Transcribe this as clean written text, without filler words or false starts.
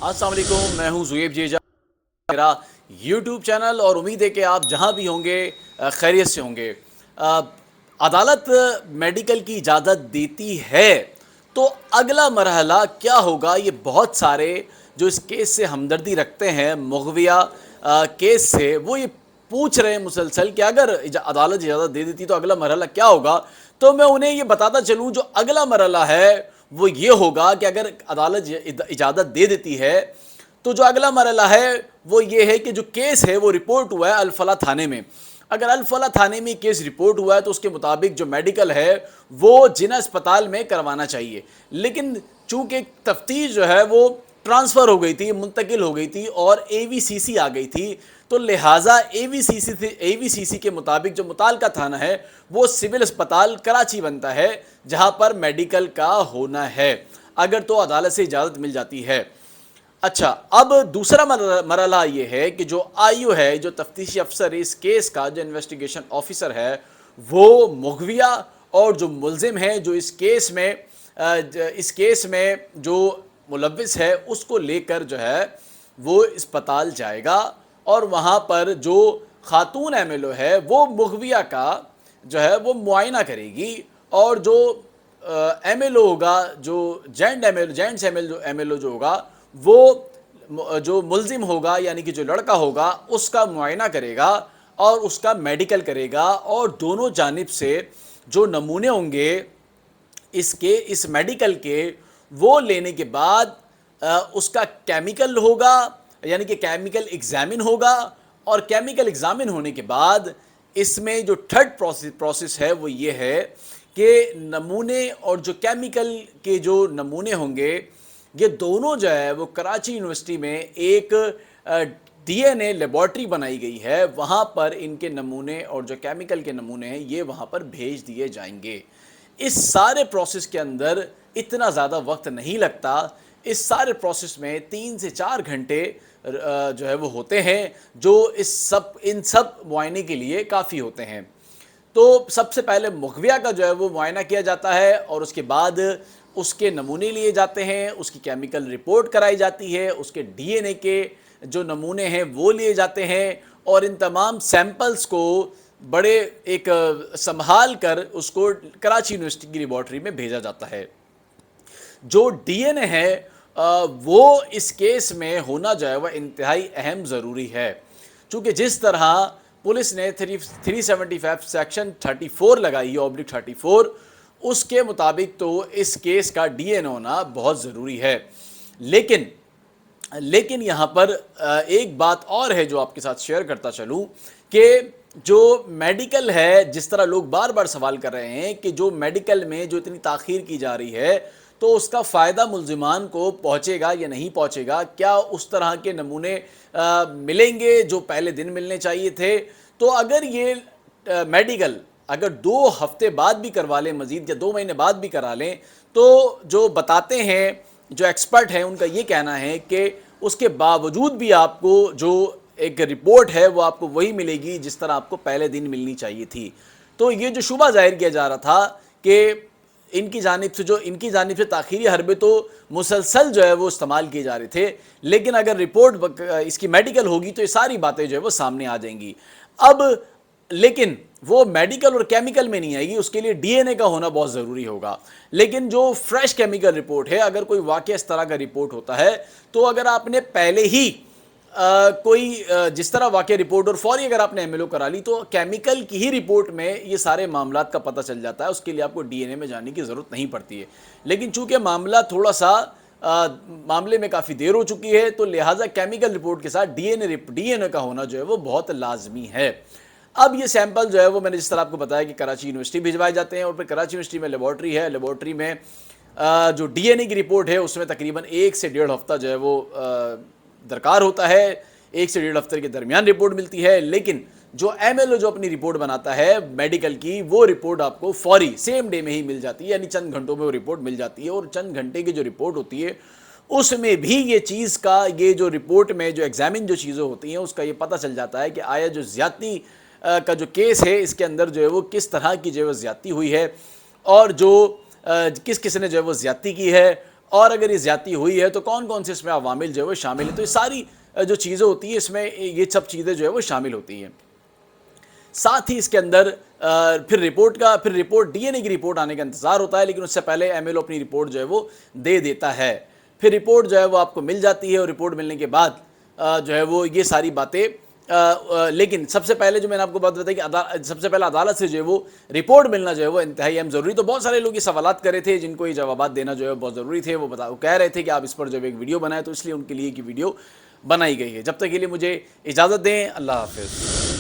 السلام علیکم، میں ہوں زویب جیجا، میرا یوٹیوب چینل، اور امید ہے کہ آپ جہاں بھی ہوں گے خیریت سے ہوں گے۔ عدالت میڈیکل کی اجازت دیتی ہے تو اگلا مرحلہ کیا ہوگا؟ یہ بہت سارے جو اس کیس سے ہمدردی رکھتے ہیں مغویہ کیس سے، وہ یہ پوچھ رہے ہیں مسلسل کہ اگر عدالت اجازت دے دیتی تو اگلا مرحلہ کیا ہوگا۔ تو میں انہیں یہ بتاتا چلوں، جو اگلا مرحلہ ہے وہ یہ ہوگا کہ اگر عدالت اجازت دے دیتی ہے تو جو اگلا مرحلہ ہے وہ یہ ہے کہ جو کیس ہے وہ رپورٹ ہوا ہے الفلاح تھانے میں۔ اگر الفلاح تھانے میں کیس رپورٹ ہوا ہے تو اس کے مطابق جو میڈیکل ہے وہ جنا اسپتال میں کروانا چاہیے، لیکن چونکہ تفتیش جو ہے وہ ٹرانسفر ہو گئی تھی، منتقل ہو گئی تھی اور اے وی سی سی آ گئی تھی، تو لہٰذا اے وی سی سی کے مطابق جو متعلقہ تھانہ ہے وہ سول اسپتال کراچی بنتا ہے جہاں پر میڈیکل کا ہونا ہے، اگر تو عدالت سے اجازت مل جاتی ہے۔ اچھا، اب دوسرا مرحلہ یہ ہے کہ جو آئیو ہے، جو تفتیشی افسر اس کیس کا، جو انویسٹیگیشن آفیسر ہے، وہ مغویہ اور جو ملزم ہے، جو اس کیس میں جو ملوث ہے، اس کو لے کر جو ہے وہ اسپتال جائے گا، اور وہاں پر جو خاتون ایم ایل او ہے وہ مغویہ کا جو ہے وہ معائنہ کرے گی، اور جو ایم ایل او ہوگا، جو جینٹس ایم ایل او جو ہوگا، وہ جو ملزم ہوگا یعنی کہ جو لڑکا ہوگا اس کا معائنہ کرے گا اور اس کا میڈیکل کرے گا، اور دونوں جانب سے جو نمونے ہوں گے اس میڈیکل کے، وہ لینے کے بعد اس کا کیمیکل ہوگا، یعنی کہ کیمیکل ایگزامن ہوگا، اور کیمیکل ایگزامن ہونے کے بعد اس میں جو تھرڈ پروسیس ہے وہ یہ ہے کہ نمونے اور جو کیمیکل کے جو نمونے ہوں گے، یہ دونوں جو ہے وہ کراچی یونیورسٹی میں ایک ڈی این اے لیبارٹری بنائی گئی ہے، وہاں پر ان کے نمونے اور جو کیمیکل کے نمونے ہیں یہ وہاں پر بھیج دیے جائیں گے۔ اس سارے پروسیس کے اندر اتنا زیادہ وقت نہیں لگتا، اس سارے پروسیس میں 3 سے 4 گھنٹے جو ہے وہ ہوتے ہیں، جو ان سب معائنے کے لیے کافی ہوتے ہیں۔ تو سب سے پہلے مغویہ کا جو ہے وہ معائنہ کیا جاتا ہے، اور اس کے بعد اس کے نمونے لیے جاتے ہیں، اس کی کیمیکل رپورٹ کرائی جاتی ہے، اس کے ڈی این اے کے جو نمونے ہیں وہ لیے جاتے ہیں، اور ان تمام سیمپلز کو بڑے ایک سنبھال کر اس کو کراچی یونیورسٹی کی لیبارٹری میں بھیجا جاتا ہے۔ جو ڈی این اے ہے وہ اس کیس میں ہونا جو ہے وہ انتہائی اہم ضروری ہے، چونکہ جس طرح پولیس نے 375 سیکشن 34 لگائی ہے /34، اس کے مطابق تو اس کیس کا ڈی این اے ہونا بہت ضروری ہے۔ لیکن یہاں پر ایک بات اور ہے جو آپ کے ساتھ شیئر کرتا چلوں، کہ جو میڈیکل ہے، جس طرح لوگ بار بار سوال کر رہے ہیں کہ جو میڈیکل میں جو اتنی تاخیر کی جا رہی ہے تو اس کا فائدہ ملزمان کو پہنچے گا یا نہیں پہنچے گا، کیا اس طرح کے نمونے ملیں گے جو پہلے دن ملنے چاہیے تھے؟ تو اگر یہ میڈیکل اگر 2 ہفتے بعد بھی کروا لیں مزید، یا 2 مہینے بعد بھی کرا لیں، تو جو بتاتے ہیں، جو ایکسپرٹ ہیں، ان کا یہ کہنا ہے کہ اس کے باوجود بھی آپ کو جو ایک رپورٹ ہے وہ آپ کو وہی ملے گی جس طرح آپ کو پہلے دن ملنی چاہیے تھی۔ تو یہ جو شبہ ظاہر کیا جا رہا تھا کہ ان کی جانب سے تاخیری حربے تو مسلسل جو ہے وہ استعمال کیے جا رہے تھے، لیکن اگر رپورٹ اس کی میڈیکل ہوگی تو یہ ساری باتیں جو ہے وہ سامنے آ جائیں گی۔ اب لیکن وہ میڈیکل اور کیمیکل میں نہیں آئے گی، اس کے لیے ڈی این اے کا ہونا بہت ضروری ہوگا۔ لیکن جو فریش کیمیکل رپورٹ ہے، اگر کوئی واقعہ اس طرح کا رپورٹ ہوتا ہے تو اگر آپ نے پہلے ہی کوئی جس طرح واقعہ رپورٹ اور فوری اگر آپ نے ایم ایل او کرا لی تو کیمیکل کی ہی رپورٹ میں یہ سارے معاملات کا پتہ چل جاتا ہے، اس کے لیے آپ کو ڈی این اے میں جانے کی ضرورت نہیں پڑتی ہے۔ لیکن چونکہ معاملے میں کافی دیر ہو چکی ہے، تو لہٰذا کیمیکل رپورٹ کے ساتھ ڈی این اے کا ہونا جو ہے وہ بہت لازمی ہے۔ اب یہ سیمپل جو ہے وہ میں نے جس طرح آپ کو بتایا کہ کراچی یونیورسٹی بھجوائے جاتے ہیں، اور پھر کراچی یونیورسٹی میں لیبارٹری ہے، لیبارٹری میں جو ڈی این اے کی رپورٹ ہے اس میں تقریباً 1 سے 1.5 ہفتہ جو ہے وہ درکار ہوتا ہے، 1 سے 1.5 ہفتے کے درمیان رپورٹ ملتی ہے۔ لیکن جو ایم ایل او جو اپنی رپورٹ بناتا ہے میڈیکل کی، وہ رپورٹ آپ کو فوری سیم ڈے میں ہی مل جاتی ہے، یعنی چند گھنٹوں میں وہ رپورٹ مل جاتی ہے، اور چند گھنٹے کی جو رپورٹ ہوتی ہے اس میں بھی یہ چیز کا، یہ جو رپورٹ میں جو ایگزامن جو چیزیں ہوتی ہیں اس کا یہ پتہ چل جاتا ہے کہ آیا جو زیادتی کا جو کیس ہے اس کے اندر جو ہے وہ کس طرح کی جو ہے وہ زیادتی ہوئی ہے، اور جو کس نے جو ہے وہ زیادتی کی ہے، اور اگر یہ زیادتی ہوئی ہے تو کون کون سے اس میں عوامل جو ہے وہ شامل ہیں. تو یہ ساری جو چیزیں ہوتی ہیں اس میں یہ سب چیزیں جو ہے وہ شامل ہوتی ہیں. ساتھ ہی اس کے اندر پھر رپورٹ ڈی این اے کی رپورٹ آنے کا انتظار ہوتا ہے، لیکن اس سے پہلے ایم ایل او اپنی رپورٹ جو ہے وہ دے دیتا ہے. پھر رپورٹ جو ہے وہ آپ کو مل جاتی ہے، اور رپورٹ ملنے کے بعد جو ہے وہ یہ ساری باتیں لیکن سب سے پہلے جو میں نے آپ کو بات بتائی کہ سب سے پہلے عدالت سے جو ہے وہ رپورٹ ملنا جو ہے وہ انتہائی اہم ضروری. تو بہت سارے لوگ یہ سوالات کر رہے تھے جن کو یہ جوابات دینا جو ہے بہت ضروری تھے. وہ کہہ رہے تھے کہ آپ اس پر جو ایک ویڈیو بنائیں، تو اس لیے ان کے لیے کی ویڈیو بنائی گئی ہے. جب تک کے لیے مجھے اجازت دیں، اللہ حافظ.